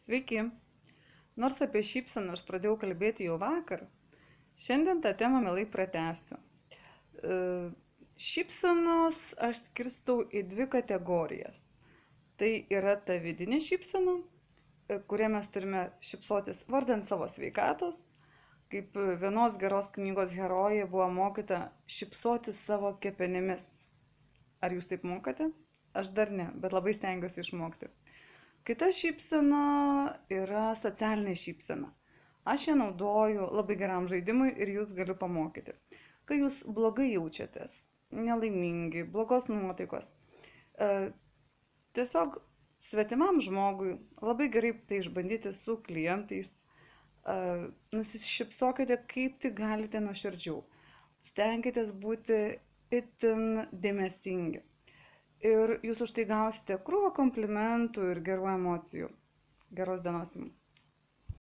Sveiki! Nors apie šypseną aš pradėjau kalbėti jau vakar, šiandien tą temą mielai pratęsiu. Šypsenos aš skirstau į dvi kategorijas. Tai yra ta vidinė šypsena, kuria mes turime šypsotis vardan savo sveikatos, kaip vienos geros knygos herojė buvo mokyta šypsotis savo kepenimis. Ar jūs taip mokate? Aš dar ne, bet labai stengiuosi išmokti. Kita šypsena yra socialinė šypsena. Aš ją naudoju labai geram žaidimui ir jūs galiu pamokyti. Kai jūs blogai jaučiatės, nelaimingi, blogos nuotaikos, tiesiog svetimam žmogui labai gerai tai išbandyti su klientais. Nusišypsokite kaip tik galite nuoširdžiau. Stenkitės būti itin dėmesingi. Ir jūs už tai gausite krūvą komplimentų ir gerų emocijų. Geros dienos jums.